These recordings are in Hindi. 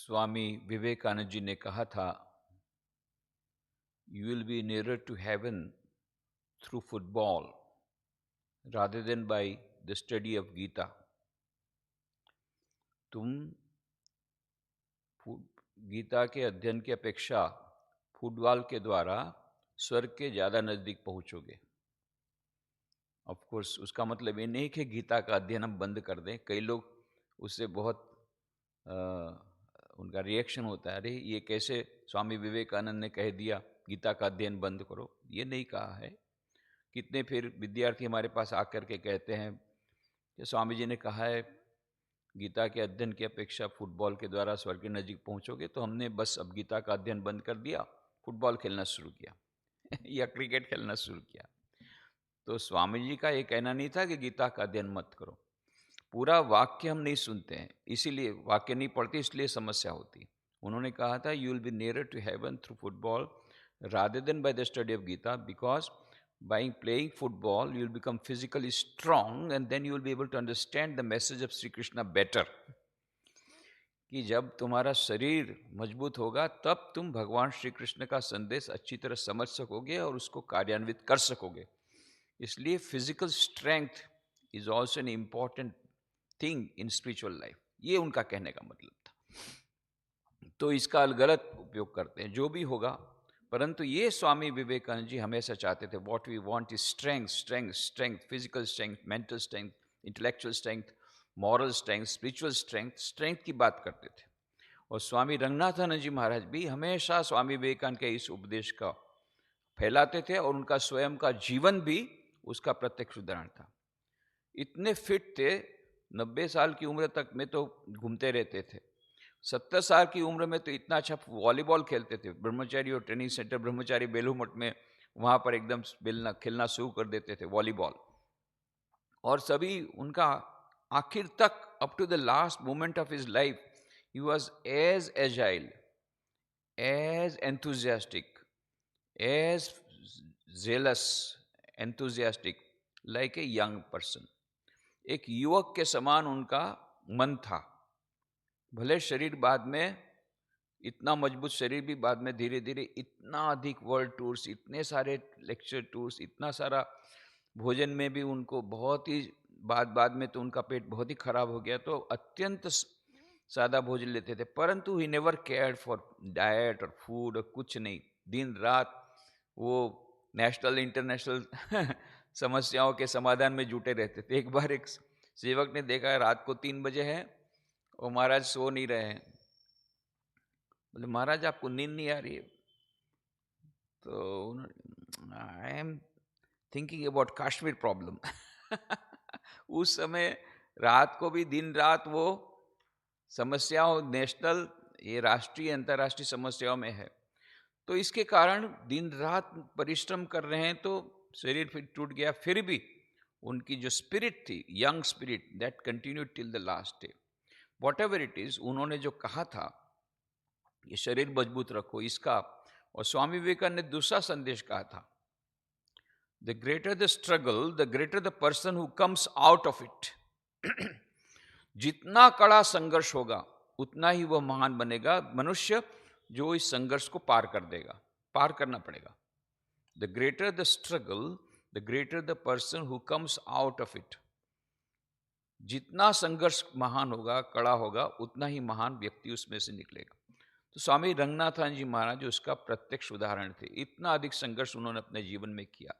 स्वामी विवेकानंद जी ने कहा था, you will be nearer to heaven through football rather than by the study of Gita. तुम गीता के अध्ययन की अपेक्षा फुटबॉल के द्वारा स्वर्ग के ज़्यादा नज़दीक पहुँचोगे। ऑफ कोर्स उसका मतलब ये नहीं कि गीता का अध्ययन हम बंद कर दें। कई लोग उससे बहुत अ, उनका रिएक्शन होता है, अरे ये कैसे स्वामी विवेकानंद ने कह दिया गीता का अध्ययन बंद करो। ये नहीं कहा है। कितने फिर विद्यार्थी हमारे पास आकर के कहते हैं कि स्वामी जी ने कहा है गीता के अध्ययन की अपेक्षा फुटबॉल के द्वारा स्वर्ग के नजीक पहुंचोगे, तो हमने बस अब गीता का अध्ययन बंद कर दिया, फुटबॉल खेलना शुरू किया या क्रिकेट खेलना शुरू किया। तो स्वामी जी का ये कहना नहीं था कि गीता का अध्ययन मत करो। पूरा वाक्य हम नहीं सुनते हैं, इसीलिए वाक्य नहीं पढ़ते, इसलिए समस्या होती। उन्होंने कहा था you will be nearer to heaven through football rather than by the study of Gita, because by playing football you will become physically strong and then you will be able to understand the message of Sri Krishna better। कि जब तुम्हारा शरीर मजबूत होगा तब तुम भगवान श्री कृष्ण का संदेश अच्छी तरह समझ सकोगे और उसको कार्यान्वित कर सकोगे। इसलिए physical strength is also an important thing in spiritual life, ये उनका कहने का मतलब था। तो इसका गलत उपयोग करते हैं, जो भी होगा। परंतु ये स्वामी विवेकानंद जी हमेशा चाहते थे, what we want is strength, strength, strength, physical strength, mental strength, intellectual strength, moral strength, spiritual strength, strength की बात करते थे। और स्वामी रंगनाथानंद जी महाराज भी हमेशा स्वामी विवेकानंद के इस उपदेश का फैलाते थे और उनका स्वयं का जीवन भी उसका प्रत्यक्ष उदाहरण था। इतने फिट थे, 90 साल की उम्र तक में तो घूमते रहते थे। 70 साल की उम्र में तो इतना अच्छा वॉलीबॉल खेलते थे। ब्रह्मचारी और ट्रेनिंग सेंटर ब्रह्मचारी बेलू मठ में, वहाँ पर एकदम खेलना शुरू कर देते थे वॉलीबॉल। और सभी उनका आखिर तक, up to the last moment of his life, he was as agile, as enthusiastic, as zealous, enthusiastic, like a young person. एक युवक के समान उनका मन था। भले शरीर बाद में इतना मजबूत शरीर भी बाद में धीरे धीरे इतना अधिक वर्ल्ड टूर्स, इतने सारे लेक्चर टूर्स, इतना सारा भोजन में भी उनको बहुत ही बाद में तो उनका पेट बहुत ही खराब हो गया, तो अत्यंत सादा भोजन लेते थे। परंतु he never cared for diet और फूड और कुछ नहीं। दिन रात वो नेशनल इंटरनेशनल समस्याओं के समाधान में जुटे रहते थे। एक बार एक सेवक ने देखा रात को 3 बजे है और महाराज सो नहीं रहे हैं। बोले महाराज आपको नींद नहीं आ रही है? तो I am thinking about Kashmir problem. उस समय रात को भी दिन रात वो समस्याओं, नेशनल, ये राष्ट्रीय अंतर्राष्ट्रीय समस्याओं में है। तो इसके कारण दिन रात परिश्रम कर रहे हैं, तो शरीर फिर टूट गया। फिर भी उनकी जो स्पिरिट थी, young spirit, that continue till the last day. What ever it is, उन्होंने जो कहा था ये शरीर मजबूत रखो, इसका। और स्वामी विवेकानंद ने दूसरा संदेश कहा था, the greater the struggle the greater the person who comes out of it. जितना कड़ा संघर्ष होगा उतना ही वह महान बनेगा मनुष्य जो इस संघर्ष को पार कर देगा, पार करना पड़ेगा। The greater the struggle the greater the person who comes out of it. जितना संघर्ष महान होगा, कड़ा होगा, उतना ही महान व्यक्ति उसमें से निकलेगा। तो स्वामी रंगनाथानंद जी महाराज उसका प्रत्यक्ष उदाहरण थे। इतना अधिक संघर्ष उन्होंने अपने जीवन में किया।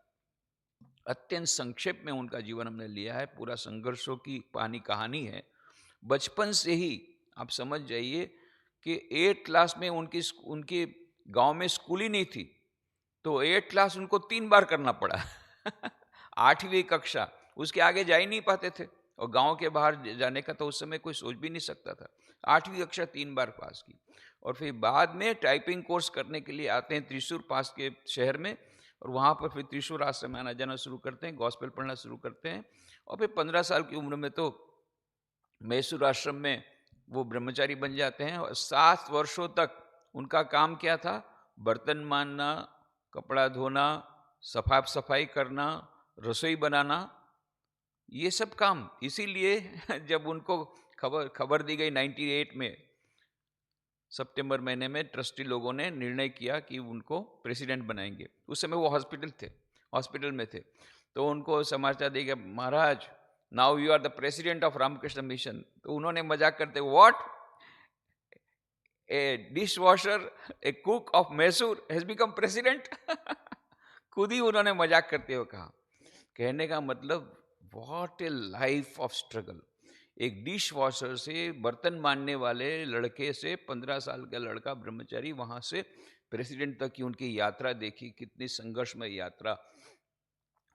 अत्यंत संक्षेप में उनका जीवन हमने लिया है, पूरा संघर्षों की कहानी है। बचपन से ही आप समझ जाइए कि 8 क्लास में उनके गांव में स्कूल ही नहीं थी, तो 8 क्लास उनको 3 बार करना पड़ा। 8वीं कक्षा, उसके आगे जा ही नहीं पाते थे। और गांव के बाहर जाने का तो उस समय कोई सोच भी नहीं सकता था। 8वीं कक्षा 3 बार पास की। और फिर बाद में टाइपिंग कोर्स करने के लिए आते हैं त्रिशूर पास के शहर में, और वहाँ पर फिर त्रिशूर आश्रम में आना जाना शुरू करते हैं, गॉस्पेल पढ़ना शुरू करते हैं। और फिर 15 साल की उम्र में तो मैसूर आश्रम में वो ब्रह्मचारी बन जाते हैं। और 7 वर्षों तक उनका काम क्या था? बर्तन मांजना, कपड़ा धोना, साफ सफाई करना, रसोई बनाना, ये सब काम। इसीलिए जब उनको खबर दी गई 98 में सितंबर महीने में ट्रस्टी लोगों ने निर्णय किया कि उनको प्रेसिडेंट बनाएंगे। उस समय वो हॉस्पिटल में थे। तो उनको समाचार दिया कि Maharaj, now you are the president of Ramakrishna mission. तो उन्होंने मजाक करते, what, a dish washer, a cook of Mysore has become president. खुद ही उन्होंने मजाक करते हुए कहा। कहने का मतलब, what A life of struggle. एक डिश वॉशर से, बर्तन मांजने वाले लड़के से, 15 साल का लड़का ब्रह्मचारी, वहां से प्रेसिडेंट तक की उनकी यात्रा देखी, कितनी संघर्षमय यात्रा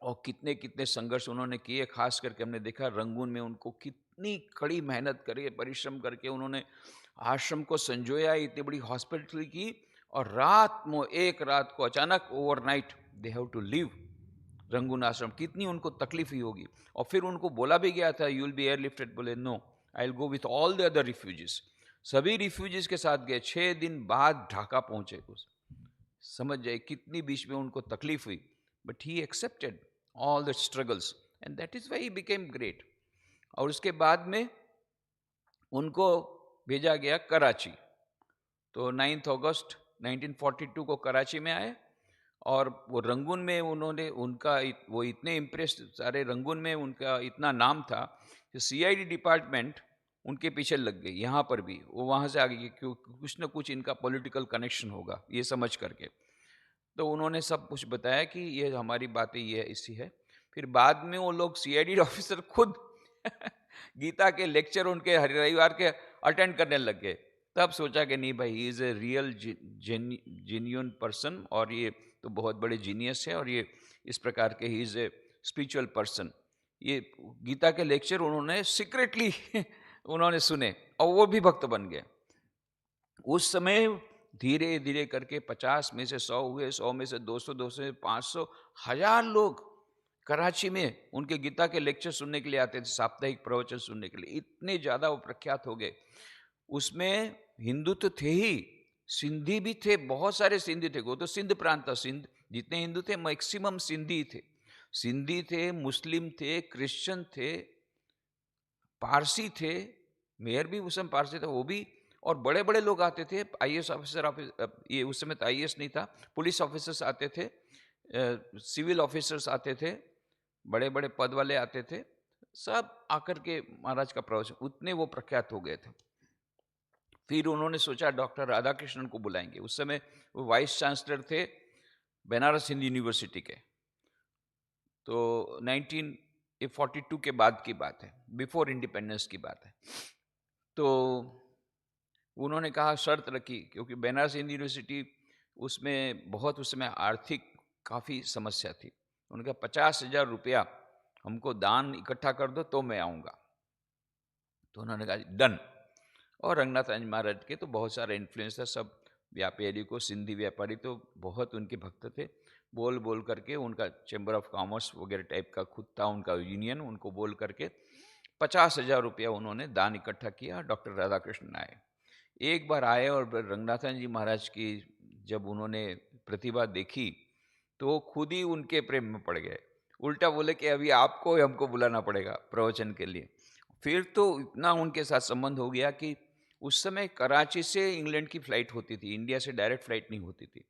और कितने कितने संघर्ष उन्होंने किए। खास करके हमने देखा रंगून में उनको कितनी कड़ी मेहनत करके, परिश्रम करके उन्होंने आश्रम को संजोया, इतनी बड़ी हॉस्पिटल की, और एक रात को अचानक overnight they have to leave Rangoon आश्रम। कितनी उनको तकलीफ ही होगी। और फिर उनको बोला भी गया था, यू विल बी एयरलिफ्टेड। बोले no, I will go with all the other refugees. सभी रिफ्यूजीज के साथ गए। 6 दिन बाद ढाका पहुंचे। समझ जाए कितनी बीच में उनको तकलीफ हुई, but he accepted all the struggles and that is why he became great. और उसके बाद में उनको भेजा गया कराची। तो 9 अगस्त 1942 को कराची में आए, और वो रंगून में उन्होंने वो इतने इम्प्रेस्ड, सारे रंगून में उनका इतना नाम था कि सीआईडी डिपार्टमेंट उनके पीछे लग गई। यहाँ पर भी वो वहाँ से आगे, क्यों, कुछ ना कुछ इनका पॉलिटिकल कनेक्शन होगा ये समझ करके। तो उन्होंने सब कुछ बताया कि ये हमारी बातें ये इसी है। फिर बाद में वो लोग सीआईडी ऑफिसर खुद गीता के लेक्चर उनके रविवार के अटेंड करने लग गए। तब सोचा कि नहीं भाई, he is a real genuine person, और ये तो बहुत बड़े जीनियस है, और ये इस प्रकार के he is a spiritual person. ये गीता के लेक्चर उन्होंने सीक्रेटली उन्होंने सुने, और वो भी भक्त बन गए। उस समय धीरे धीरे करके 50 में से 100 हुए, 100 में से 200, 200 से 500, 1000 लोग कराची में उनके गीता के लेक्चर सुनने के लिए आते थे, साप्ताहिक प्रवचन सुनने के लिए। इतने ज्यादा वो प्रख्यात हो गए। उसमें हिंदू तो थे ही, सिंधी भी थे, बहुत सारे सिंधी थे। वो तो सिंध प्रांत था, सिंध जितने हिंदू थे मैक्सिमम सिंधी थे। सिंधी थे, मुस्लिम थे, क्रिश्चियन थे, पारसी थे। मेयर भी उस समय पारसी था, वो भी। और बड़े बड़े लोग आते थे, आईएएस ऑफिसर, ये उस समय तो आईएएस नहीं था, पुलिस ऑफिसर्स आते थे, सिविल ऑफिसर्स आते थे, बड़े बड़े पद वाले आते थे, सब आकर के महाराज का प्रवचन, उतने वो प्रख्यात हो गए थे। फिर उन्होंने सोचा डॉक्टर राधाकृष्णन को बुलाएंगे। उस समय वो वाइस चांसलर थे बनारस हिंदू यूनिवर्सिटी के। तो 1942 के बाद की बात है, बिफोर इंडिपेंडेंस की बात है। तो उन्होंने कहा, शर्त रखी, क्योंकि बनारस हिंदू यूनिवर्सिटी उसमें बहुत उस समय आर्थिक काफ़ी समस्या थी। उन्होंने कहा 50,000 रुपया हमको दान इकट्ठा कर दो तो मैं आऊँगा। तो उन्होंने कहा डन। और रंगनाथ महाराज के तो बहुत सारे इन्फ्लुएंस था, सब व्यापारी को, सिंधी व्यापारी तो बहुत उनके भक्त थे। बोल बोल करके उनका चैम्बर ऑफ कॉमर्स वगैरह टाइप का खुद था उनका यूनियन, उनको बोल करके 50,000 रुपया उन्होंने दान इकट्ठा किया। डॉक्टर राधाकृष्णन आए, एक बार आए, और रंगनाथन जी महाराज की जब उन्होंने प्रतिभा देखी तो खुद ही उनके प्रेम में पड़ गए। उल्टा बोले कि अभी आपको हमको बुलाना पड़ेगा प्रवचन के लिए। फिर तो इतना उनके साथ संबंध हो गया कि उस समय कराची से इंग्लैंड की फ्लाइट होती थी, इंडिया से डायरेक्ट फ्लाइट नहीं होती थी।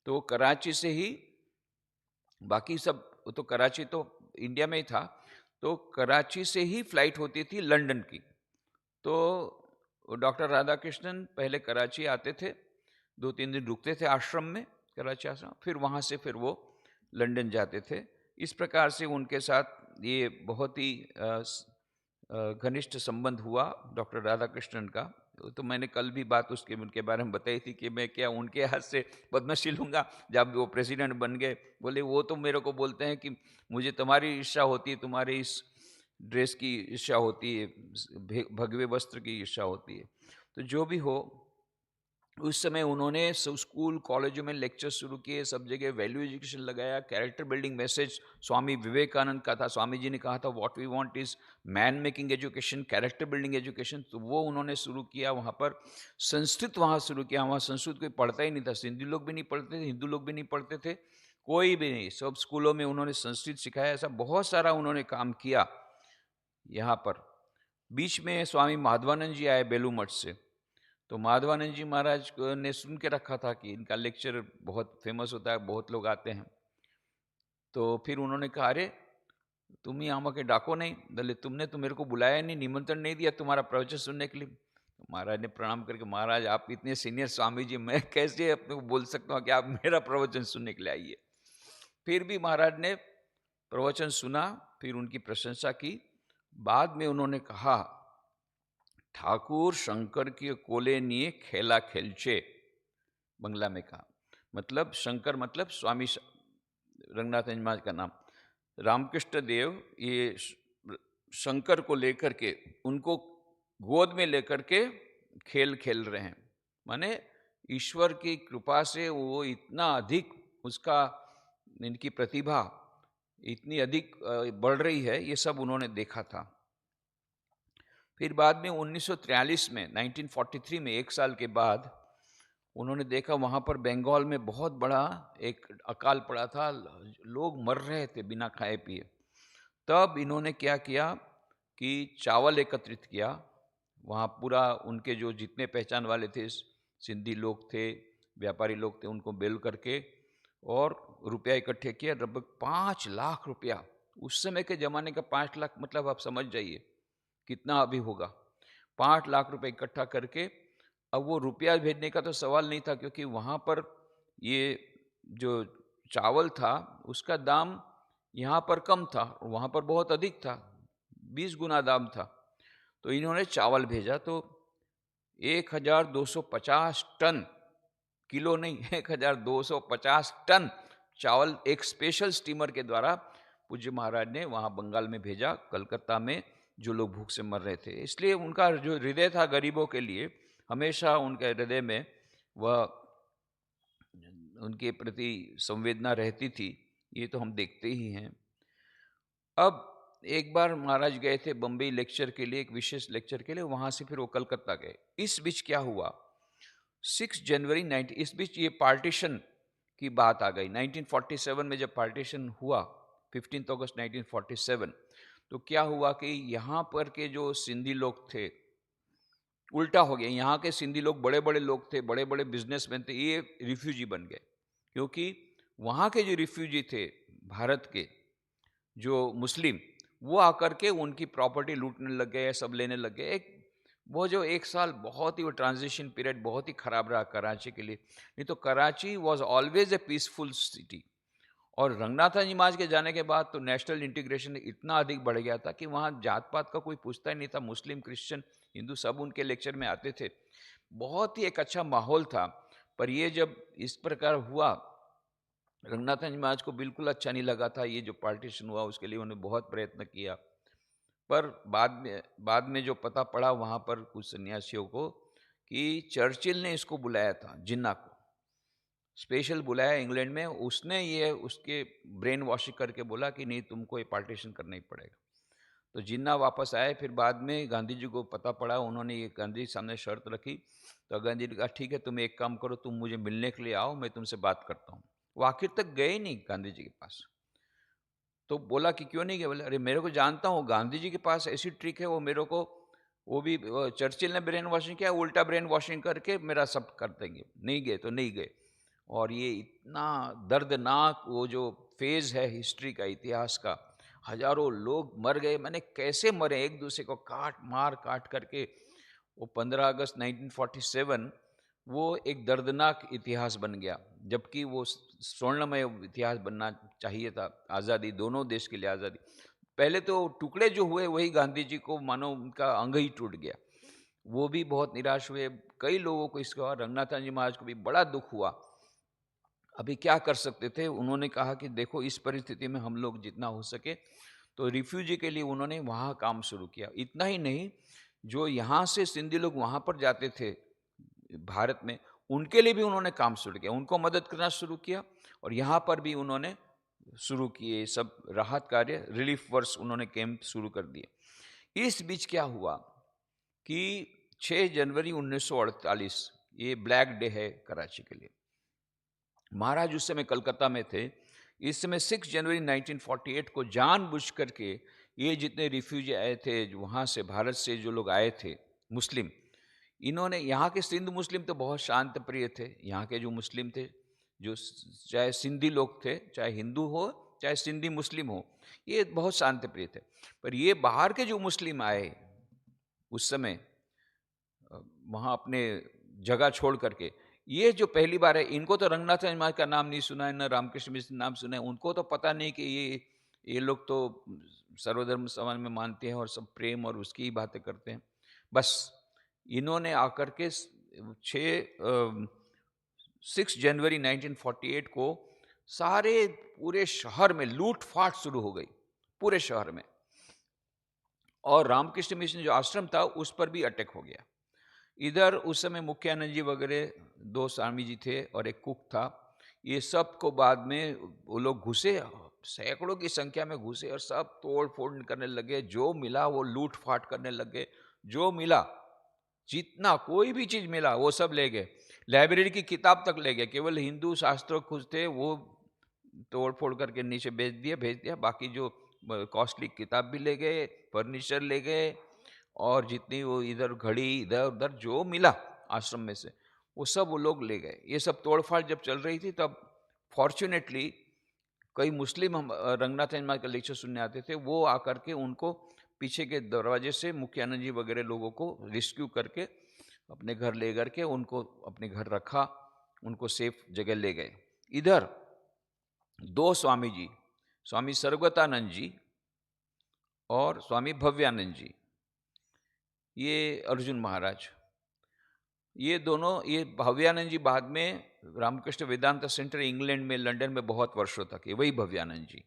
तो कराची से ही, बाकी सब तो कराची तो इंडिया में ही था, तो कराची से ही फ्लाइट होती थी लंदन की। तो डॉक्टर राधाकृष्णन पहले कराची आते थे, 2-3 दिन रुकते थे आश्रम में, कराची आश्रम, फिर वहाँ से फिर वो लंदन जाते थे। इस प्रकार से उनके साथ ये बहुत ही घनिष्ठ संबंध हुआ डॉक्टर राधाकृष्णन का। तो मैंने कल भी बात उनके बारे में बताई थी कि मैं क्या उनके हाथ से पद्मश्री लूँगा जब वो प्रेसिडेंट बन गए। बोले वो तो मेरे को बोलते हैं कि मुझे तुम्हारी इच्छा होती है, तुम्हारी इस ड्रेस की इच्छा होती है, भगवे वस्त्र की इच्छा होती है। तो जो भी हो, उस समय उन्होंने स्कूल कॉलेजों में लेक्चर शुरू किए, सब जगह वैल्यू एजुकेशन लगाया, character building message Swami Vivekananda का था। स्वामी जी ने कहा था what we want is man making education, character building education. तो वो उन्होंने शुरू किया। वहाँ पर संस्कृत वहाँ शुरू किया। वहाँ संस्कृत कोई पढ़ता ही नहीं था, सिंधी लोग भी नहीं पढ़ते थे, हिंदू लोग भी नहीं पढ़ते थे, कोई भी नहीं। सब स्कूलों में उन्होंने संस्कृत सिखाया। ऐसा बहुत सारा उन्होंने काम किया यहाँ पर। बीच में स्वामी माधवानंद जी आए बेलू मठ से, तो माधवानंद जी महाराज ने सुन के रखा था कि इनका लेक्चर बहुत फेमस होता है, बहुत लोग आते हैं। तो फिर उन्होंने कहा, अरे तुम ही आमा के डाको नहीं, बोले तुमने तो मेरे को बुलाया नहीं, निमंत्रण नहीं दिया तुम्हारा प्रवचन सुनने के लिए। तो महाराज ने प्रणाम करके, महाराज आप इतने सीनियर स्वामी जी, मैं कैसे अपने को बोल सकता हूँ कि आप मेरा प्रवचन सुनने के लिए आइए। फिर भी महाराज ने प्रवचन सुना, फिर उनकी प्रशंसा की। बाद में उन्होंने कहा, ठाकुर शंकर के कोले निये खेला खेलचे, बंगला में कहा। मतलब शंकर मतलब स्वामी रंगनाथ महाराज का नाम, रामकृष्ण देव ये शंकर को लेकर के, उनको गोद में लेकर के खेल खेल रहे हैं। माने ईश्वर की कृपा से वो इतना अधिक, उसका इनकी प्रतिभा इतनी अधिक बढ़ रही है, ये सब उन्होंने देखा था। फिर बाद में 1943 में, 1943 में, एक साल के बाद उन्होंने देखा वहाँ पर बंगाल में बहुत बड़ा एक अकाल पड़ा था, लोग मर रहे थे बिना खाए पिए। तब इन्होंने क्या किया कि चावल एकत्रित किया, वहाँ पूरा उनके जो जितने पहचान वाले थे, सिंधी लोग थे, व्यापारी लोग थे, उनको बेल करके और रुपया इकट्ठे किया, लगभग 5 लाख रुपया। उस समय के ज़माने का 5 लाख मतलब आप समझ जाइए कितना अभी होगा। 5 लाख रुपए इकट्ठा करके, अब वो रुपया भेजने का तो सवाल नहीं था, क्योंकि वहाँ पर ये जो चावल था उसका दाम यहाँ पर कम था, वहाँ पर बहुत अधिक था, 20 गुना दाम था। तो इन्होंने चावल भेजा, तो 1250 टन, किलो नहीं, 1250 टन चावल एक स्पेशल स्टीमर के द्वारा पूज्य महाराज ने वहाँ बंगाल में भेजा, कलकत्ता में जो लोग भूख से मर रहे थे। इसलिए उनका जो हृदय था गरीबों के लिए, हमेशा उनके हृदय में वह उनके प्रति संवेदना रहती थी, ये तो हम देखते ही हैं। अब एक बार महाराज गए थे बम्बई लेक्चर के लिए, एक विशेष लेक्चर के लिए, वहाँ से फिर वो कलकत्ता गए। इस बीच क्या हुआ, 6 जनवरी 19, इस बीच ये पार्टीशन की बात आ गई। 1947 में जब पार्टीशन हुआ, 15 अगस्त 1947, तो क्या हुआ कि यहाँ पर के जो सिंधी लोग थे, उल्टा हो गया, यहाँ के सिंधी लोग बड़े बड़े लोग थे, बड़े बड़े बिजनेसमैन थे, ये रिफ्यूजी बन गए। क्योंकि वहाँ के जो रिफ्यूजी थे भारत के, जो मुस्लिम, वो आकर के उनकी प्रॉपर्टी लूटने लग गए, सब लेने लग गए। वो जो एक साल बहुत ही, वो ट्रांजिशन पीरियड बहुत ही खराब रहा कराची के लिए। नहीं तो Karachi was always a peaceful city. और रंगनाथन जी महाराज के जाने के बाद तो नेशनल इंटीग्रेशन इतना अधिक बढ़ गया था कि वहाँ जात पात का कोई पूछता ही नहीं था, मुस्लिम, क्रिश्चियन, हिंदू सब उनके लेक्चर में आते थे। बहुत ही एक अच्छा माहौल था। पर ये जब इस प्रकार हुआ, रंगनाथन जी महाराज को बिल्कुल अच्छा नहीं लगा था ये जो पार्टीशन हुआ, उसके लिए उन्होंने बहुत प्रयत्न किया। पर बाद में जो पता पड़ा वहाँ पर कुछ सन्यासियों को कि चर्चिल ने इसको बुलाया था, जिन्ना को स्पेशल बुलाया इंग्लैंड में, उसने ये उसके ब्रेन वॉशिंग करके बोला कि नहीं तुमको ये पार्टीशन करना ही पड़ेगा। तो जिन्ना वापस आए। फिर बाद में गांधी जी को पता पड़ा, उन्होंने ये गांधी जी सामने शर्त रखी। तो गांधी जी ने कहा ठीक है, तुम एक काम करो, तुम मुझे मिलने के लिए आओ, मैं तुमसे बात करता हूँ। वो आखिर तक गए नहीं गांधी जी के पास। तो बोला कि क्यों नहीं गए? बोले अरे मेरे को जानता हूँ, गांधी जी के पास ऐसी ट्रिक है, वो मेरे को, वो भी चर्चिल ने ब्रेन वॉशिंग किया, उल्टा ब्रेन वॉशिंग करके मेरा सब कर देंगे। नहीं गए तो नहीं गए। और ये इतना दर्दनाक वो जो फेज है हिस्ट्री का, इतिहास का, हजारों लोग मर गए। मैंने कैसे मरे, एक दूसरे को काट करके। वो 15 अगस्त 1947 वो एक दर्दनाक इतिहास बन गया, जबकि वो स्वर्णमय इतिहास बनना चाहिए था। आज़ादी, दोनों देश के लिए आज़ादी। पहले तो टुकड़े जो हुए वही गांधी जी को मानो उनका अंग ही टूट गया, वो भी बहुत निराश हुए। कई लोगों को इसका, रंगनाथन जी महाराज को भी बड़ा दुख हुआ। अभी क्या कर सकते थे? उन्होंने कहा कि देखो इस परिस्थिति में हम लोग जितना हो सके, तो रिफ्यूजी के लिए उन्होंने वहाँ काम शुरू किया। इतना ही नहीं, जो यहाँ से सिंधी लोग वहाँ पर जाते थे भारत में, उनके लिए भी उन्होंने काम शुरू किया, उनको मदद करना शुरू किया। और यहाँ पर भी उन्होंने शुरू किए सब राहत कार्य, रिलीफ वर्क्स, उन्होंने कैंप शुरू कर दिए। इस बीच क्या हुआ कि 6 जनवरी 1948 ये ब्लैक डे है कराची के लिए। महाराज उस समय कलकत्ता में थे। इस समय 6 जनवरी 1948 को जानबूझ करके ये जितने रिफ्यूजी आए थे वहाँ से, भारत से जो लोग आए थे मुस्लिम, इन्होंने, यहाँ के सिंध मुस्लिम तो बहुत शांत प्रिय थे। यहाँ के जो मुस्लिम थे, जो चाहे सिंधी लोग थे, चाहे हिंदू हो चाहे सिंधी मुस्लिम हो, ये बहुत शांत प्रिय थे। पर ये बाहर के जो मुस्लिम आए उस समय वहाँ अपने जगह छोड़ करके, ये जो पहली बार है, इनको तो रंगनाथ महाराज का नाम नहीं सुना है, न रामकृष्ण मिश्र नाम सुना है। उनको तो पता नहीं कि ये लोग तो सर्वधर्म समाज में मानते हैं और सब प्रेम और उसकी ही बातें करते हैं। बस इन्होंने आकर के 6 जनवरी 1948 को सारे पूरे शहर में लूटफाट शुरू हो गई, पूरे शहर में। और रामकृष्ण मिशन जो आश्रम था उस पर भी अटैक हो गया। इधर उस समय मुख्यानंद जी वगैरह 2 स्वामी जी थे और एक कुक था। ये सब को बाद में वो लोग घुसे, सैकड़ों की संख्या में घुसे और सब तोड़ फोड़ करने लगे। जो मिला वो लूट फाट करने लगे। जो मिला, जितना कोई भी चीज मिला वो सब ले गए। लाइब्रेरी की किताब तक ले गए। केवल हिंदू शास्त्रों कुछ थे वो तोड़ फोड़ करके नीचे भेज दिया। बाकी जो कॉस्टली किताब भी ले गए, फर्नीचर ले गए, और जितनी वो इधर घड़ी इधर उधर जो मिला आश्रम में से वो सब वो लोग ले गए। ये सब तोड़फाड़ जब चल रही थी तब फॉर्चुनेटली कई मुस्लिम हम रंगनाथ महाराज का लेक्चर सुनने आते थे। वो आकर के उनको पीछे के दरवाजे से मुख्यानंद जी वगैरह लोगों को रेस्क्यू करके अपने घर ले करके उनको अपने घर रखा, उनको सेफ जगह ले गए। इधर 2 स्वामी जी, स्वामी सर्वगतानंद जी और स्वामी भव्यानंद जी, ये अर्जुन महाराज, ये दोनों, ये भव्यानंद जी बाद में रामकृष्ण वेदांत सेंटर इंग्लैंड में, लंदन में बहुत वर्षों तक है, वही भव्यानंद जी।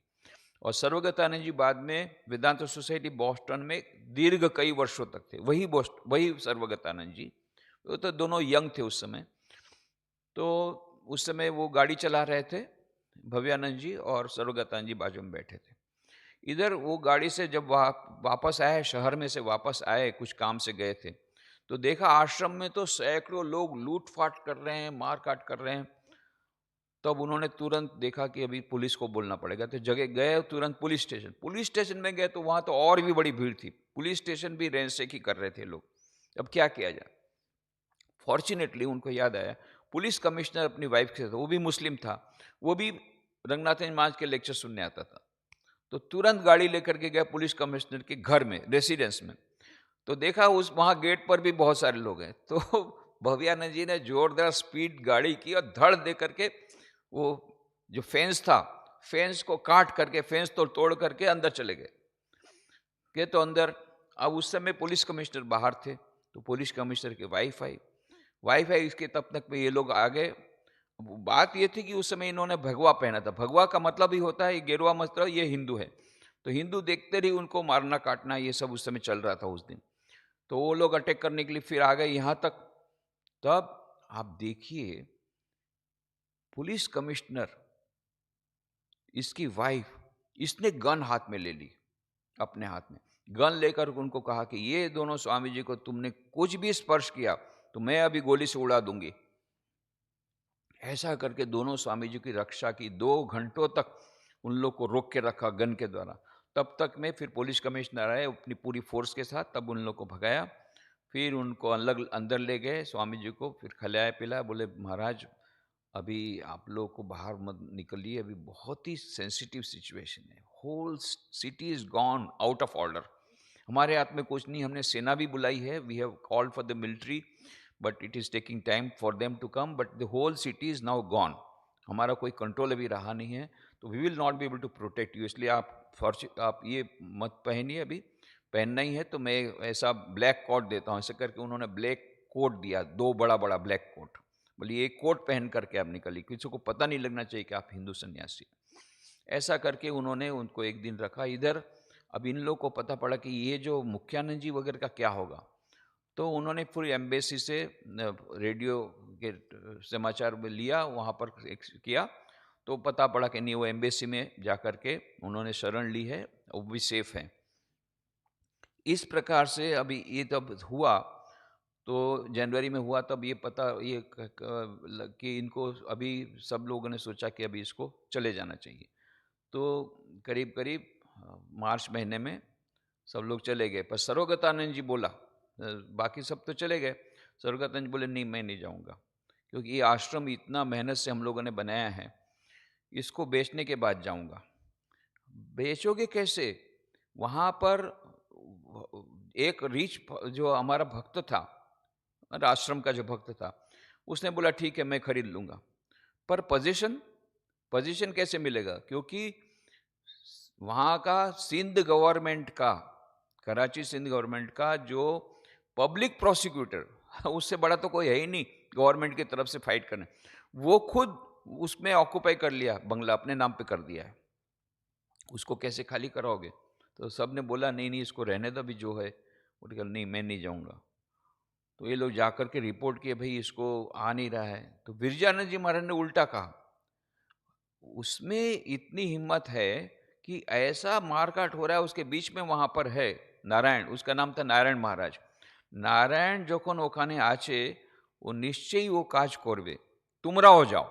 और सर्वगतानंद जी बाद में वेदांत सोसाइटी बॉस्टन में दीर्घ कई वर्षों तक थे, वही सर्वगतानंद जी। वो तो दोनों यंग थे उस समय। तो उस समय वो गाड़ी चला रहे थे भव्यानंद जी, और सर्वगतानंद जी बाजू में बैठे थे। इधर वो गाड़ी से जब वापस आए, शहर में से वापस आए, कुछ काम से गए थे, तो देखा आश्रम में तो सैकड़ों लोग लूटफाट कर रहे हैं, मारकाट कर रहे हैं। तब उन्होंने तुरंत देखा कि अभी पुलिस को बोलना पड़ेगा, तो जगह गए तुरंत पुलिस स्टेशन में गए। तो वहां तो और भी बड़ी भीड़ थी, पुलिस स्टेशन भी रेंज ही कर रहे थे लोग। अब क्या किया जाए? फॉर्चुनेटली उनको याद आया, पुलिस कमिश्नर अपनी वाइफ के साथ, वो भी मुस्लिम था, वो भी रंगनाथ महाराज के लेक्चर सुनने आता था। तो तुरंत गाड़ी लेकर के गया पुलिस कमिश्नर के घर में, रेसिडेंस में। तो देखा उस वहां गेट पर भी बहुत सारे लोग हैं। तो भव्यानंद जी ने जोरदार स्पीड गाड़ी की और धड़ दे करके वो जो फेंस था, फेंस को काट करके, फेंस तो तोड़ करके अंदर चले गए। तो अंदर, अब उस समय पुलिस कमिश्नर बाहर थे, तो पुलिस कमिश्नर की वाइफ आई इसके, तब तक में ये लोग आ गए। बात ये थी कि उस समय इन्होंने भगवा पहना था। भगवा का मतलब ही होता है गेरुआ, मतलब ये हिंदू है, तो हिंदू देखते ही उनको मारना काटना ये सब उस समय चल रहा था उस दिन। तो वो लोग अटैक करने के लिए फिर आ गए यहाँ तक। तब आप देखिए, पुलिस कमिश्नर, इसकी वाइफ, इसने गन हाथ में ले ली, अपने हाथ में गन लेकर उनको कहा कि ये दोनों स्वामी जी को तुमने कुछ भी स्पर्श किया तो मैं अभी गोली से उड़ा दूंगी। ऐसा करके दोनों स्वामी जी की रक्षा की। 2 घंटों तक उन लोग को रोक के रखा गन के द्वारा। तब तक में फिर पुलिस कमिश्नर आए अपनी पूरी फोर्स के साथ, तब उन लोग को भगाया। फिर उनको अलग अंदर ले गए स्वामी जी को, फिर खिलाया पिलाया। बोले महाराज अभी आप लोग को बाहर मत निकलिए, अभी बहुत ही सेंसिटिव सिचुएशन है, whole city is gone out of order. हमारे हाथ में कुछ नहीं, हमने सेना भी बुलाई है, we have called for the military, but it is taking time for them to come, but the whole city is now gone. हमारा कोई कंट्रोल अभी रहा नहीं है, तो we will not be able to protect you. इसलिए आप ये मत पहनिए, अभी पहनना ही है तो मैं ऐसा ब्लैक कोट देता हूँ। ऐसे करके उन्होंने ब्लैक कोट दिया, 2 बड़ा बड़ा ब्लैक कोट। बोलिए एक कोट पहन करके आप निकलिए, किसी को पता नहीं लगना चाहिए कि आप हिंदू सन्यासी। ऐसा करके उन्होंने उनको एक दिन रखा इधर। अब इन लोग को पता पड़ा कि ये जो मुख्यानंद जी वगैरह का क्या होगा, तो उन्होंने पूरी एम्बेसी से रेडियो के समाचार में लिया, वहाँ पर किया, तो पता पड़ा कि नहीं, वो एम्बेसी में जाकर के उन्होंने शरण ली है, वो भी सेफ है। इस प्रकार से अभी ये तब हुआ, तो जनवरी में हुआ, तब ये पता ये कि इनको अभी सब लोगों ने सोचा कि अभी इसको चले जाना चाहिए। तो करीब करीब मार्च महीने में सब लोग चले गए, पर सर्वगतानंद जी बोला, बाकी सब तो चले गए, स्वर्गतानंद बोले नहीं, मैं नहीं जाऊंगा, क्योंकि ये आश्रम इतना मेहनत से हम लोगों ने बनाया है, इसको बेचने के बाद जाऊंगा। बेचोगे कैसे? वहां पर एक रिच जो हमारा भक्त था, आश्रम का जो भक्त था, उसने बोला ठीक है मैं खरीद लूंगा, पर पोजीशन पोजीशन कैसे मिलेगा? क्योंकि वहाँ का सिंध गवर्नमेंट का, कराची सिंध गवर्नमेंट का जो पब्लिक प्रोसिक्यूटर, उससे बड़ा तो कोई है ही नहीं गवर्नमेंट की तरफ से फाइट करने, वो खुद उसमें ऑक्यूपाई कर लिया, बंगला अपने नाम पे कर दिया है, उसको कैसे खाली कराओगे? तो सब ने बोला नहीं नहीं इसको रहने दो, अभी जो है। वो कहा नहीं मैं नहीं जाऊंगा। तो ये लोग जाकर के रिपोर्ट किए, भाई इसको आ नहीं रहा है। तो बिरजानंद जी महाराज ने उल्टा कहा, उसमें इतनी हिम्मत है कि ऐसा मारकाट हो रहा है उसके बीच में, वहां पर है नारायण, उसका नाम था नारायण महाराज। नारायण যখন ওখানে আছে वो निश्चय वो काज করবে, तुमराओ जाओ।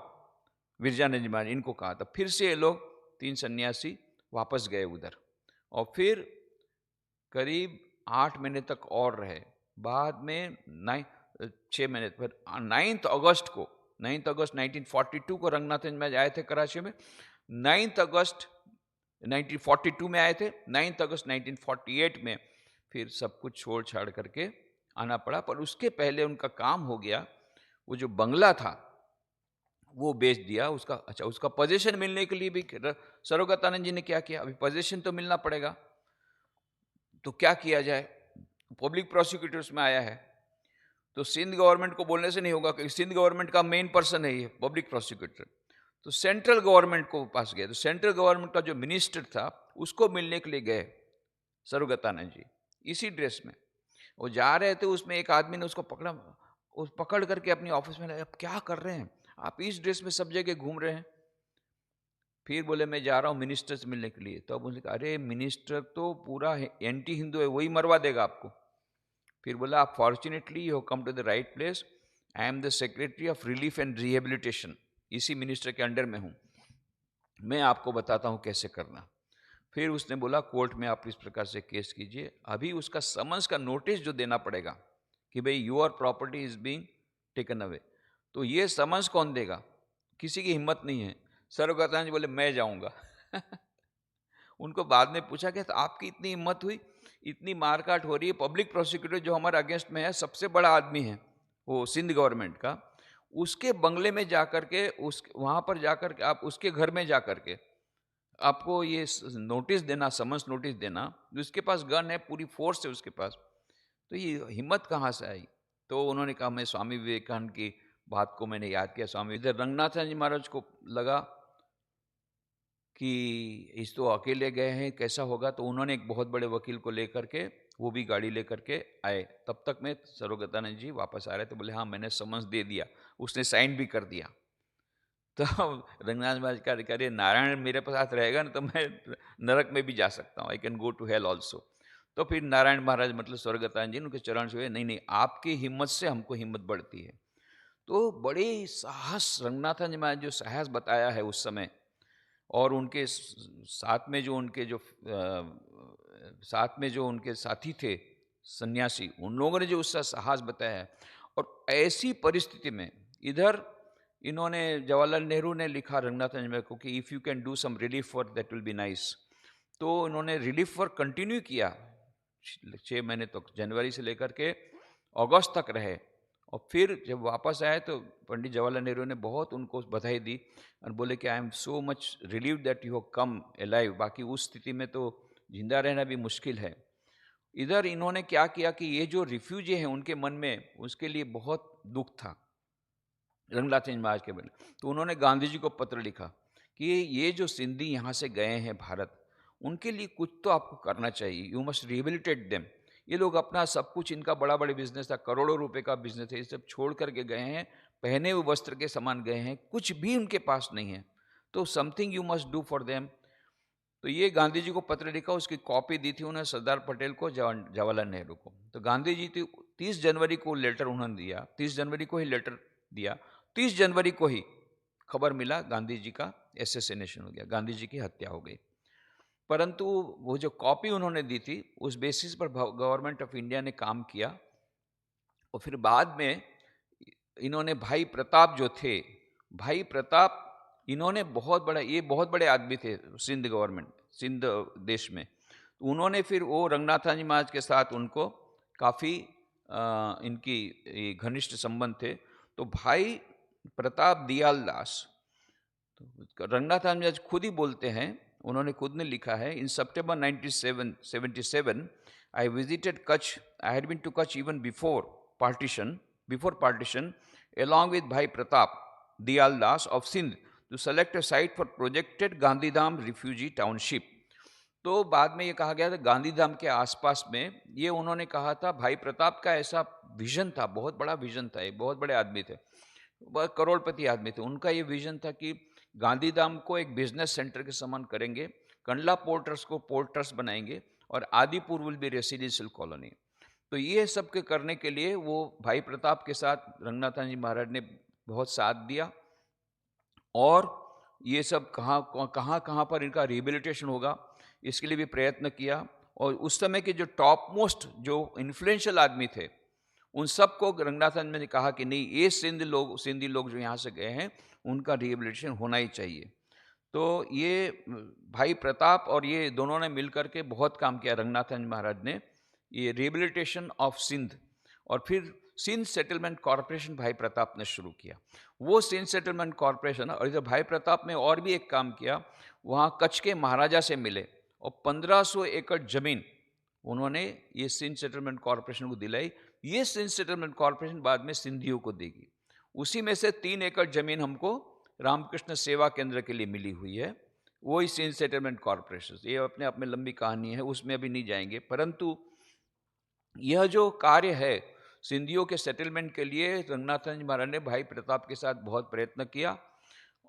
बिरजानंद जी महाराज इनको कहा था। फिर से ये लोग 3 सन्यासी वापस गए उधर, और फिर करीब 8 महीने तक और रहे। बाद में 6 महीने फिर 9 अगस्त को, 9 अगस्त 1942 को रंगनाथन में आए थे कराची में। 9 अगस्त 1942 में आए थे, 9 अगस्त 1948 में फिर सब कुछ छोड़ छाड़ करके आना पड़ा। पर उसके पहले उनका काम हो गया, वो जो बंगला था वो बेच दिया उसका। अच्छा, उसका पोजीशन मिलने के लिए भी सर्वगतानंद जी ने क्या किया? अभी पोजीशन तो मिलना पड़ेगा, तो क्या किया जाए? पब्लिक प्रोसिक्यूटर्स में आया है, तो सिंध गवर्नमेंट को बोलने से नहीं होगा, क्योंकि सिंध गवर्नमेंट का मेन पर्सन है ये पब्लिक प्रोसिक्यूटर। तो सेंट्रल गवर्नमेंट को पास गए, तो सेंट्रल गवर्नमेंट का जो मिनिस्टर था उसको मिलने के लिए गए सर्वगतानंद जी, इसी ड्रेस में। वो जा रहे थे, उसमें एक आदमी ने उसको पकड़ा, उस पकड़ करके अपनी ऑफिस में लाया, आप क्या कर रहे हैं, आप इस ड्रेस में सब जगह घूम रहे हैं? फिर बोले मैं जा रहा हूँ मिनिस्टर से मिलने के लिए। तो अब उसने कहा अरे मिनिस्टर तो पूरा एंटी हिंदू है, वही मरवा देगा आपको। फिर बोला आप fortunately you come to the right place, I am the secretary of relief and rehabilitation, इसी मिनिस्टर के अंडर में हूँ, मैं आपको बताता हूँ कैसे करना। फिर उसने बोला कोर्ट में आप इस प्रकार से केस कीजिए, अभी उसका समन्स का नोटिस जो देना पड़ेगा कि भाई your property is being taken away, तो ये समन्स कौन देगा? किसी की हिम्मत नहीं है। सर्वगतानंद जी बोले मैं जाऊंगा। उनको बाद में पूछा कि तो आपकी इतनी हिम्मत हुई, इतनी मारकाट हो रही है, पब्लिक प्रोसिक्यूटर जो हमारे अगेंस्ट में है, सबसे बड़ा आदमी है वो सिंध गवर्नमेंट का, उसके बंगले में जाकर के, उस वहां पर जाकर के, आप उसके घर में जाकर के आपको ये नोटिस देना, समन्स नोटिस देना, उसके पास गन है, पूरी फोर्स है उसके पास, तो ये हिम्मत कहाँ से आई? तो उन्होंने कहा मैं स्वामी विवेकानंद की बात को मैंने याद किया। स्वामी इधर रंगनाथन जी महाराज को लगा कि इस तो अकेले गए हैं, कैसा होगा? तो उन्होंने एक बहुत बड़े वकील को लेकर के, वो भी गाड़ी लेकर के आए। तब तक में सर्वगतानंद जी वापस आ रहे थे, बोले हाँ मैंने समन्स दे दिया, उसने साइन भी कर दिया। तो रंगनाथ महाराज का अरे नारायण मेरे साथ रहेगा ना तो मैं नरक में भी जा सकता हूँ, I can go to hell also. तो फिर नारायण महाराज मतलब स्वर्गतानंद जी उनके चरण छुए, नहीं नहीं आपकी हिम्मत से हमको हिम्मत बढ़ती है। तो बड़े साहस, रंगनाथन जी महाराज जो साहस बताया है उस समय, और उनके साथ में जो उनके जो साथ में जो उनके साथी थे सन्यासी, उन लोगों ने जो उसका साहस बताया है। और ऐसी परिस्थिति में इधर इन्होंने, जवाहरलाल नेहरू ने लिखा रंगनाथन जी को कि if you can do some relief work that will be nice. तो इन्होंने रिलीफ वर्क कंटिन्यू किया 6 महीने तक, जनवरी से लेकर के अगस्त तक रहे। और फिर जब वापस आए तो पंडित जवाहरलाल नेहरू ने बहुत उनको बधाई दी और बोले कि I am so much relive that you have come alive, बाकी उस स्थिति में तो जिंदा रहना भी मुश्किल है। इधर इन्होंने क्या किया कि ये जो रिफ्यूजी हैं उनके मन में उसके लिए बहुत दुख था रंगनाथन महाराज के बने। तो उन्होंने गांधी जी को पत्र लिखा कि ये जो सिंधी यहाँ से गए हैं भारत, उनके लिए कुछ तो आपको करना चाहिए, यू मस्ट रिहेबिलिटेट देम। ये लोग अपना सब कुछ, इनका बड़ा बड़ा बिजनेस था, करोड़ों रुपए का बिजनेस है, ये सब छोड़ करके गए हैं, पहने हुए वस्त्र के समान गए हैं, कुछ भी उनके पास नहीं है, तो something you must do for them. तो ये गांधी जी को पत्र लिखा, उसकी कॉपी दी थी उन्होंने सरदार पटेल को, जवाहरलाल नेहरू को। तो गांधी जी 30 जनवरी को लेटर उन्होंने दिया, 30 जनवरी को ही लेटर दिया, 30 जनवरी को ही खबर मिला गांधी जी का एसेसिनेशन हो गया, गांधी जी की हत्या हो गई। परंतु वो जो कॉपी उन्होंने दी थी उस बेसिस पर गवर्नमेंट ऑफ इंडिया ने काम किया और फिर बाद में इन्होंने भाई प्रताप जो थे, भाई प्रताप इन्होंने ये बहुत बड़े आदमी थे सिंध गवर्नमेंट, सिंध देश में। तो उन्होंने फिर वो रंगनाथान जी महाराज के साथ उनको काफ़ी इनकी घनिष्ठ संबंध थे। तो भाई प्रताप दियाल दास, तो रंगनाथान जी खुद ही बोलते हैं, उन्होंने खुद ने लिखा है, in September 1977 I visited Kutch, I had been to Kutch even before partition along with Bhai Pratap Diyal Das of Sindh to select a site for projected Gandhidham refugee township। तो बाद में ये कहा गया था गांधीधाम के आसपास में, ये उन्होंने कहा था, भाई प्रताप का ऐसा विजन था, बहुत बड़ा विजन था, एक बहुत बड़े आदमी थे, बहुत करोड़पति आदमी थे। उनका ये विजन था कि गांधीधाम को एक बिजनेस सेंटर के समान करेंगे, कंडला पोर्टर्स को पोर्टर्स बनाएंगे, और Adipur will be residential colony. तो ये सब के करने के लिए वो भाई प्रताप के साथ रंगनाथन जी महाराज ने बहुत साथ दिया, और ये सब कहाँ पर इनका रिहेबिलिटेशन होगा इसके लिए भी प्रयत्न किया। और उस समय के जो टॉप मोस्ट जो इन्फ्लुएंशियल आदमी थे, उन सबको रंगनाथन ने कहा कि नहीं, ये सिंधी लोग जो यहाँ से गए हैं उनका रिहेबिलिटेशन होना ही चाहिए। तो ये भाई प्रताप और ये दोनों ने मिलकर के बहुत काम किया, रंगनाथन महाराज ने, ये रिहेबिलिटेशन ऑफ सिंध। और फिर सिंध सेटलमेंट कॉरपोरेशन भाई प्रताप ने शुरू किया। वो सिंध सेटलमेंट कॉरपोरेशन, और इधर भाई प्रताप ने और भी एक काम किया, वहाँ कच्छ के महाराजा से मिले और 1500 एकड़ जमीन उन्होंने ये सिंध सेटलमेंट कॉरपोरेशन को दिलाई। ये सिंध सेटलमेंट कॉरपोरेशन बाद में सिंधियों को देगी। उसी में से 3 एकड़ जमीन हमको रामकृष्ण सेवा केंद्र के लिए मिली हुई है, वो ही सिंध सेटलमेंट कॉरपोरेशन। ये अपने आप में लंबी कहानी है, उसमें अभी नहीं जाएंगे, परंतु यह जो कार्य है सिंधियों के सेटलमेंट के लिए, रंगनाथन जी महाराज ने भाई प्रताप के साथ बहुत प्रयत्न किया,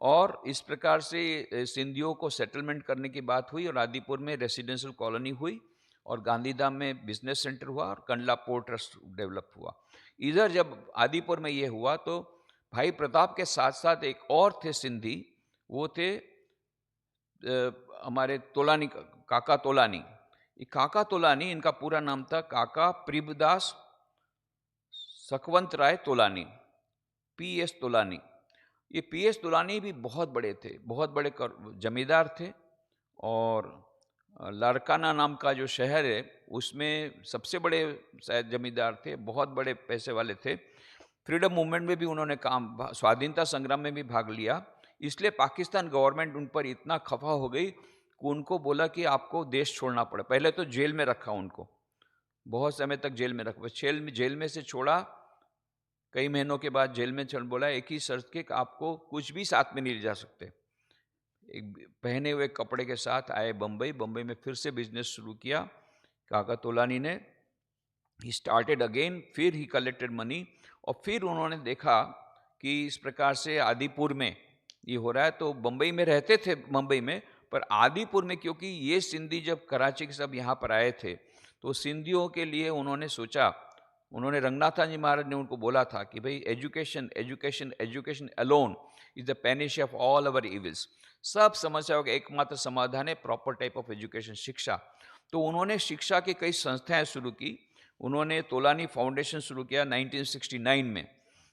और इस प्रकार से सिंधियों को सेटलमेंट करने की बात हुई, और आदिपुर में रेसिडेंशियल कॉलोनी हुई, और गांधीधाम में बिजनेस सेंटर हुआ, और कंडला पोर्ट ट्रस्ट डेवलप हुआ। इधर जब आदिपुर में ये हुआ तो भाई प्रताप के साथ साथ एक और थे सिंधी, वो थे हमारे तोलानी, काका तोलानी। ये काका तोलानी, इनका पूरा नाम था काका प्रिभदास सखवंत राय तोलानी, पीएस तोलानी। ये पीएस तोलानी भी बहुत बड़े थे, बहुत बड़े जमींदार थे, और लारकाना नाम का जो शहर है उसमें सबसे बड़े शायद जमींदार थे, बहुत बड़े पैसे वाले थे। फ्रीडम मूवमेंट में भी उन्होंने स्वाधीनता संग्राम में भी भाग लिया। इसलिए पाकिस्तान गवर्नमेंट उन पर इतना खफा हो गई कि उनको बोला कि आपको देश छोड़ना पड़े। पहले तो जेल में रखा उनको, बहुत समय तक जेल में रखा, जेल में से छोड़ा, कई महीनों के बाद जेल में बोला एक ही शर्त के, आपको कुछ भी साथ में नहीं ले जा सकते। एक पहने हुए कपड़े के साथ आए बम्बई में फिर से बिजनेस शुरू किया काका तोलानी ने। ही स्टार्टेड अगेन, फिर ही कलेक्टेड मनी, और फिर उन्होंने देखा कि इस प्रकार से आदिपुर में ये हो रहा है, तो बम्बई में रहते थे मुंबई में, पर आदिपुर में क्योंकि ये सिंधी जब कराची के सब यहाँ पर आए थे, तो सिंधियों के लिए उन्होंने सोचा, उन्होंने रंगनाथन जी महाराज ने उनको बोला था कि भाई education education education alone is the panacea of all our evils. सब समस्याओं का एकमात्र समाधान है प्रॉपर टाइप ऑफ एजुकेशन, शिक्षा। तो उन्होंने शिक्षा की कई संस्थाएं शुरू की। उन्होंने तोलानी फाउंडेशन शुरू किया 1969 में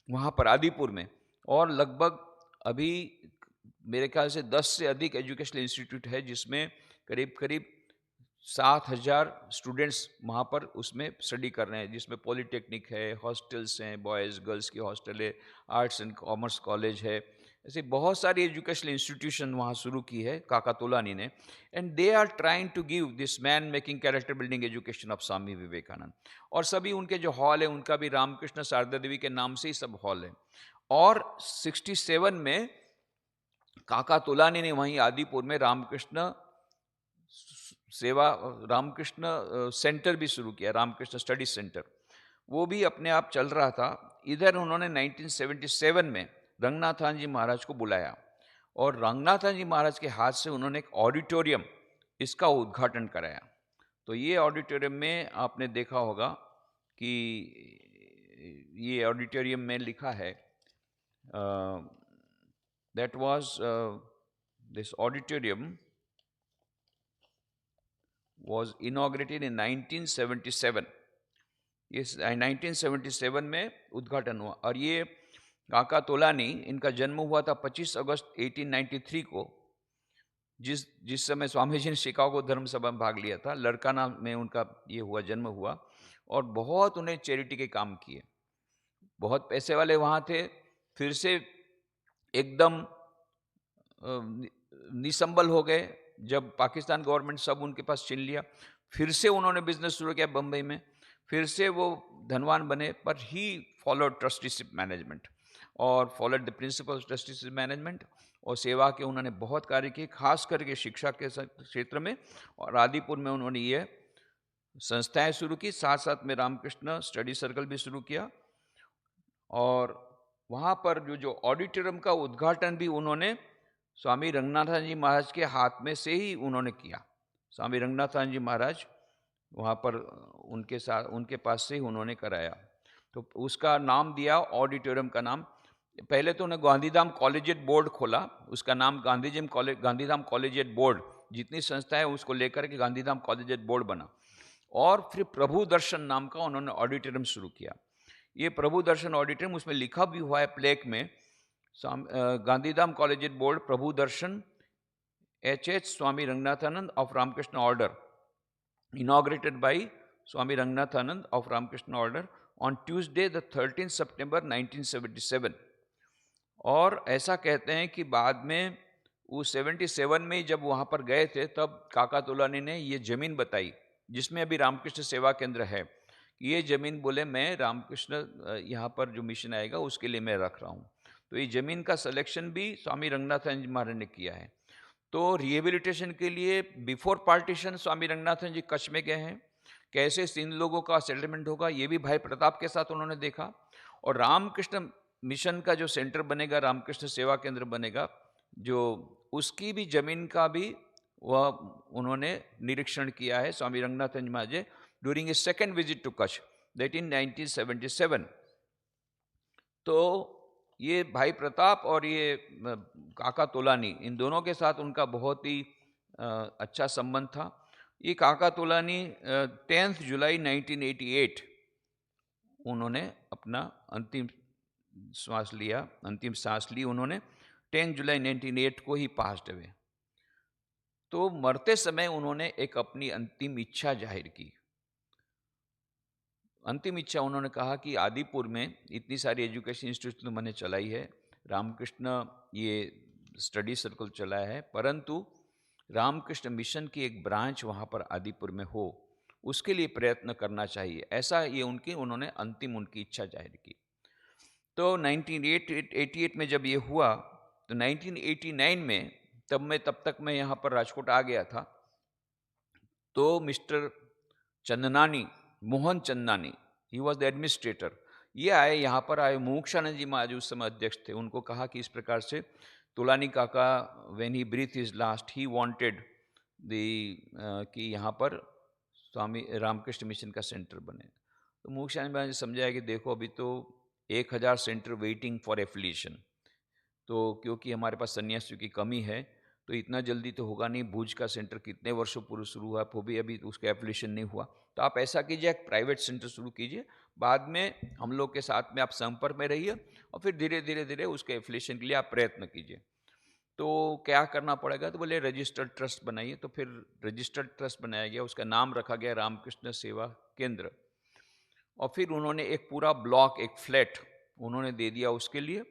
वहाँ पर आदिपुर में, और लगभग अभी मेरे ख्याल से 10 से अधिक एजुकेशनल इंस्टीट्यूट है, जिसमें करीब करीब 7,000 स्टूडेंट्स वहाँ पर उसमें स्टडी कर रहे हैं, जिसमें पॉलिटेक्निक है, हॉस्टल्स हैं, बॉयज़ गर्ल्स की हॉस्टल है, आर्ट्स एंड कॉमर्स कॉलेज है, ऐसे बहुत सारी एजुकेशनल इंस्टीट्यूशन वहाँ शुरू की है काका तोलानी ने। And they are trying to give this man making character building education of Swami Vivekananda. और सभी उनके जो हॉल है उनका भी रामकृष्ण शारदा देवी के नाम से ही सब हॉल है। और 67 में काका तोलानी ने वहीं आदिपुर में रामकृष्ण सेंटर भी शुरू किया, रामकृष्ण स्टडी सेंटर, वो भी अपने आप चल रहा था। इधर उन्होंने 1977 में रंगनाथन जी महाराज को बुलाया, और रंगनाथन जी महाराज के हाथ से उन्होंने एक ऑडिटोरियम इसका उद्घाटन कराया। तो ये ऑडिटोरियम में आपने देखा होगा कि ये ऑडिटोरियम में लिखा है, that was this auditorium was inaugurated in 1977. ये 1977 में उद्घाटन हुआ। और ये काका तोलानी, इनका जन्म हुआ था 25 अगस्त 1893 को, जिस समय स्वामी जी ने शिकागो धर्म सभा में भाग लिया था। लड़काना में उनका ये हुआ, जन्म हुआ। और बहुत उन्हें चैरिटी के काम किए, बहुत पैसे वाले वहाँ थे। फिर से एकदम निसंबल हो गए जब पाकिस्तान गवर्नमेंट सब उनके पास छीन लिया। फिर से उन्होंने बिजनेस शुरू किया बम्बई में, फिर से वो धनवान बने। पर ही फॉलोड ट्रस्टीशिप मैनेजमेंट और followed the principle of trusteeship management, और सेवा के उन्होंने बहुत कार्य किए, खास करके शिक्षा के क्षेत्र में। और आदिपुर में उन्होंने ये संस्थाएं शुरू की, साथ साथ में रामकृष्ण स्टडी सर्कल भी शुरू किया। और वहाँ पर जो ऑडिटोरियम का उद्घाटन भी उन्होंने स्वामी रंगनाथन जी महाराज के हाथ में से ही उन्होंने किया। स्वामी रंगनाथन जी महाराज वहाँ पर उनके पास से ही उन्होंने कराया। तो उसका नाम दिया, ऑडिटोरियम का नाम। पहले तो उन्हें गांधीधाम कॉलेजिएट बोर्ड खोला, उसका नाम गांधीधाम कॉलेजिएट बोर्ड, जितनी संस्था है उसको लेकर के गांधीधाम कॉलेजिएट बोर्ड बना। और फिर प्रभु दर्शन नाम का उन्होंने ऑडिटोरियम शुरू किया। ये प्रभु दर्शन ऑडिटोरियम, उसमें लिखा भी हुआ है प्लेक में, Gandhidham collegiate board Prabhu Darshan H.H. Swami Ranganathananda of Ramakrishna order, inaugurated by Swami Rangnaathanand of Ramakrishna Order on Tuesday the 13th September 1977। और ऐसा कहते हैं कि बाद में वो 77 में जब वहाँ पर गए थे, तब काका तोलानी ने ये ज़मीन बताई जिसमें अभी रामकृष्ण सेवा केंद्र है। ये ज़मीन बोले मैं रामकृष्ण यहाँ पर जो मिशन आएगा उसके लिए मैं रख रहा हूँ। तो ये ज़मीन का सिलेक्शन भी स्वामी रंगनाथन जी महाराज ने किया है। तो रिहेबिलिटेशन के लिए बिफोर पार्टीशन स्वामी रंगनाथन जी कच्छ में गए हैं, कैसे 3 लोगों का सेटलमेंट होगा ये भी भाई प्रताप के साथ उन्होंने देखा। और रामकृष्ण मिशन का जो सेंटर बनेगा, रामकृष्ण सेवा केंद्र बनेगा, जो उसकी भी जमीन का भी वह उन्होंने निरीक्षण किया है Swami Ranganathan ji Maharaj during a second visit to Kutch, that in 1977। तो ये भाई प्रताप और ये काका तोलानी, इन दोनों के साथ उनका बहुत ही अच्छा संबंध था। ये काका तोलानी 10 जुलाई 1988 उन्होंने अपना अंतिम सांस ली उन्होंने 10 जुलाई 1988 को ही पास्ट अवे। तो मरते समय उन्होंने एक अपनी अंतिम इच्छा जाहिर की। अंतिम इच्छा उन्होंने कहा कि आदिपुर में इतनी सारी एजुकेशन इंस्टीट्यूट मैंने चलाई है, रामकृष्ण ये स्टडी सर्कल चलाया है, परंतु रामकृष्ण मिशन की एक ब्रांच वहाँ पर आदिपुर में हो, उसके लिए प्रयत्न करना चाहिए। ऐसा ये उन्होंने अंतिम उनकी इच्छा जाहिर की। तो 1988 में जब ये हुआ, तो 1989 में तब तक मैं यहाँ पर राजकोट आ गया था। तो mister Chandnani, Mohan Chandnani, he was the administrator, ये आए यहाँ पर आए। मुमुक्षानंद जी महाराज उस समय अध्यक्ष थे। उनको कहा कि इस प्रकार से Tolani Kaka when he breath is last he wanted कि यहाँ पर स्वामी रामकृष्ण मिशन का सेंटर बने। तो मुमुक्षानंद महाराज ने समझाया कि देखो अभी तो 1000 सेंटर वेटिंग फॉर एफिलिएशन, तो क्योंकि हमारे पास सन्यासियों की कमी है तो इतना जल्दी तो होगा नहीं। भुज का सेंटर कितने वर्षों पूर्व शुरू हुआ, वो भी अभी उसका एफिलिएशन नहीं हुआ। तो आप ऐसा कीजिए, एक प्राइवेट सेंटर शुरू कीजिए, बाद में हम लोग के साथ में आप संपर्क में रहिए और फिर धीरे धीरे उसके एफिलिएशन के लिए आप प्रयत्न कीजिए। तो क्या करना पड़ेगा, तो बोले रजिस्टर्ड ट्रस्ट बनाइए। तो फिर रजिस्टर्ड ट्रस्ट बनाया गया, उसका नाम रखा गया रामकृष्ण सेवा केंद्र। और फिर उन्होंने एक पूरा ब्लॉक, एक फ्लैट उन्होंने दे दिया उसके लिए,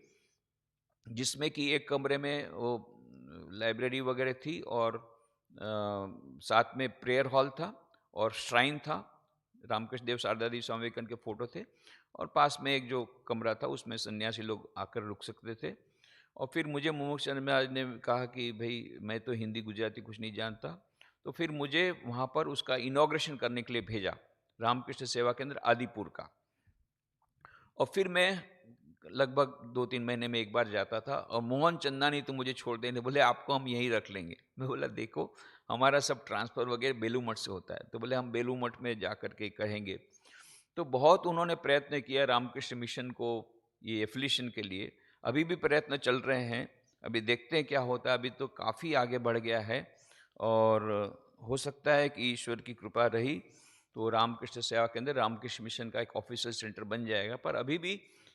जिसमें कि एक कमरे में वो लाइब्रेरी वगैरह थी और साथ में प्रेयर हॉल था और श्राइन था, रामकृष्ण देव शारदादेवी स्वामी विवेकानंद के फोटो थे, और पास में एक जो कमरा था उसमें सन्यासी लोग आकर रुक सकते थे। और फिर मुझे मुमुक्षानंद महाराज ने कहा कि भाई मैं तो हिंदी गुजराती कुछ नहीं जानता, तो फिर मुझे वहाँ पर उसका इनॉग्रेशन करने के लिए भेजा, रामकृष्ण सेवा केंद्र आदिपुर का। और फिर मैं लगभग 2-3 महीने में एक बार जाता था। और मोहन चंदानी तो मुझे छोड़ देने, बोले आपको हम यहीं रख लेंगे। मैं बोला देखो हमारा सब ट्रांसफ़र वगैरह बेलू मठ से होता है, तो बोले हम बेलू मठ में जा कर के कहेंगे। तो बहुत उन्होंने प्रयत्न किया रामकृष्ण मिशन को ये एफिलिएशन के लिए। अभी भी प्रयत्न चल रहे हैं, अभी देखते हैं क्या होता है। अभी तो काफ़ी आगे बढ़ गया है और हो सकता है कि ईश्वर की कृपा रही तो रामकृष्ण सेवा केंद्र रामकृष्ण मिशन का एक ऑफिशियल सेंटर बन जाएगा। पर अभी भी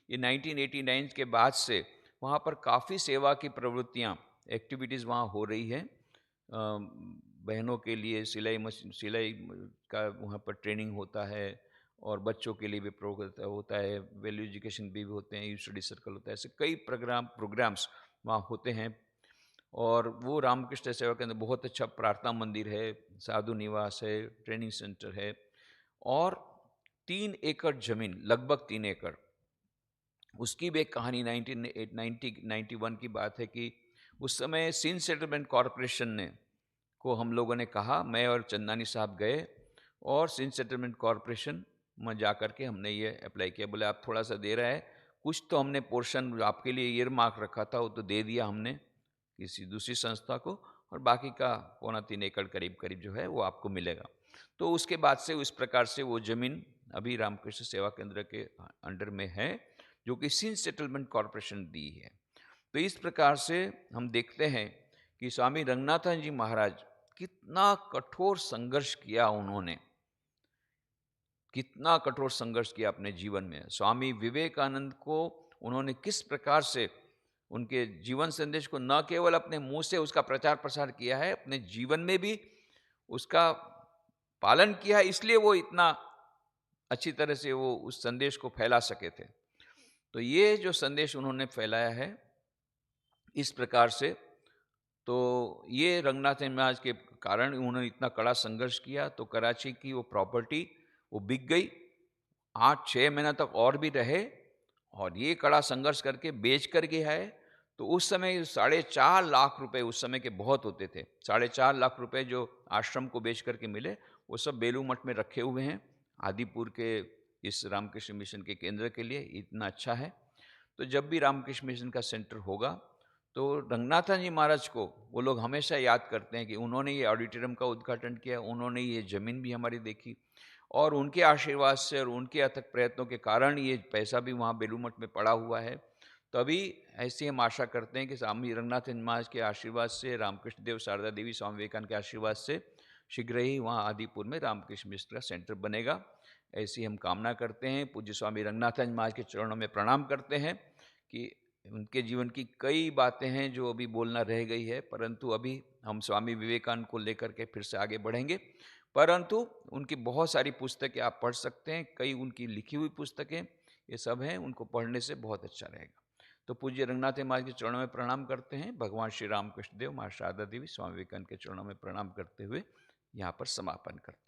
ये 1989 के बाद से वहाँ पर काफ़ी सेवा की प्रवृत्तियाँ, एक्टिविटीज़ वहाँ हो रही है। बहनों के लिए सिलाई का वहाँ पर ट्रेनिंग होता है, और बच्चों के लिए भी होता है, वैल्यू एजुकेशन भी होते हैं, यूथ स्टडी सर्कल होता है, ऐसे कई प्रोग्राम्स वहाँ होते हैं। और वो रामकृष्ण सेवा केंद्र बहुत अच्छा प्रार्थना मंदिर है, साधु निवास है, ट्रेनिंग सेंटर है, और 3 एकड़ जमीन, लगभग 3 एकड़, उसकी भी एक कहानी 1991 की बात है कि उस समय सिंध सेटलमेंट कॉरपोरेशन ने को हम लोगों ने कहा, मैं और चंदानी साहब गए और सिंध सेटलमेंट कॉरपोरेशन में जा कर के हमने ये अप्लाई किया। बोले आप थोड़ा सा दे रहा है, कुछ तो हमने पोर्शन आपके लिए ईयर मार्क रखा था वो तो दे दिया हमने किसी दूसरी संस्था को, और बाकी का 2.25 एकड़ करीब करीब जो है वो आपको मिलेगा। तो उसके बाद से इस प्रकार से वो ज़मीन अभी रामकृष्ण सेवा केंद्र के अंडर में है, जो कि सिंध सेटलमेंट कॉरपोरेशन दी है। तो इस प्रकार से हम देखते हैं कि स्वामी रंगनाथन जी महाराज कितना कठोर संघर्ष किया उन्होंने, कितना कठोर संघर्ष किया अपने जीवन में। स्वामी विवेकानंद को उन्होंने किस प्रकार से उनके जीवन संदेश को न केवल अपने मुंह से उसका प्रचार प्रसार किया है, अपने जीवन में भी उसका पालन किया है, इसलिए वो इतना अच्छी तरह से वो उस संदेश को फैला सके थे। तो ये जो संदेश उन्होंने फैलाया है इस प्रकार से, तो ये रंगनाथ महाराज के कारण उन्होंने इतना कड़ा संघर्ष किया, तो कराची की वो प्रॉपर्टी वो बिक गई, 8-6 महीना तक और भी रहे, और ये कड़ा संघर्ष करके बेच कर के आए। तो उस समय 4.5 लाख रुपए उस समय के बहुत होते थे। 4.5 लाख रुपए जो आश्रम को बेच करके मिले, वो सब बेलू मठ में रखे हुए हैं आदिपुर के इस रामकृष्ण मिशन के केंद्र के लिए। इतना अच्छा है। तो जब भी रामकृष्ण मिशन का सेंटर होगा तो रंगनाथन जी महाराज को वो लोग हमेशा याद करते हैं कि उन्होंने ये ऑडिटोरियम का उद्घाटन किया, उन्होंने ये ज़मीन भी हमारी देखी, और उनके आशीर्वाद से और उनके अथक प्रयत्नों के कारण ये पैसा भी वहाँ बेलू मठ में पड़ा हुआ है। तभी ऐसी हम आशा करते हैं कि स्वामी रंगनाथन महाराज के आशीर्वाद से, रामकृष्ण देव शारदा देवी स्वामी विवेकानंद के आशीर्वाद से शीघ्र ही वहाँ आदिपुर में रामकृष्ण मिशन का सेंटर बनेगा, ऐसी हम कामना करते हैं। पूज्य स्वामी रंगनाथन महाराज के चरणों में प्रणाम करते हैं कि उनके जीवन की कई बातें हैं जो अभी बोलना रह गई है, परंतु अभी हम स्वामी विवेकानंद को लेकर के फिर से आगे बढ़ेंगे। परंतु उनकी बहुत सारी पुस्तकें आप पढ़ सकते हैं, कई उनकी लिखी हुई पुस्तकें ये सब हैं, उनको पढ़ने से बहुत अच्छा रहेगा। तो पूज्य रंगनाथ महाराज के चरणों में प्रणाम करते हैं। भगवान श्री रामकृष्ण देव, माँ शारदा देवी, स्वामी विवेकानंद के चरणों में प्रणाम करते हुए यहाँ पर समापन करते हैं।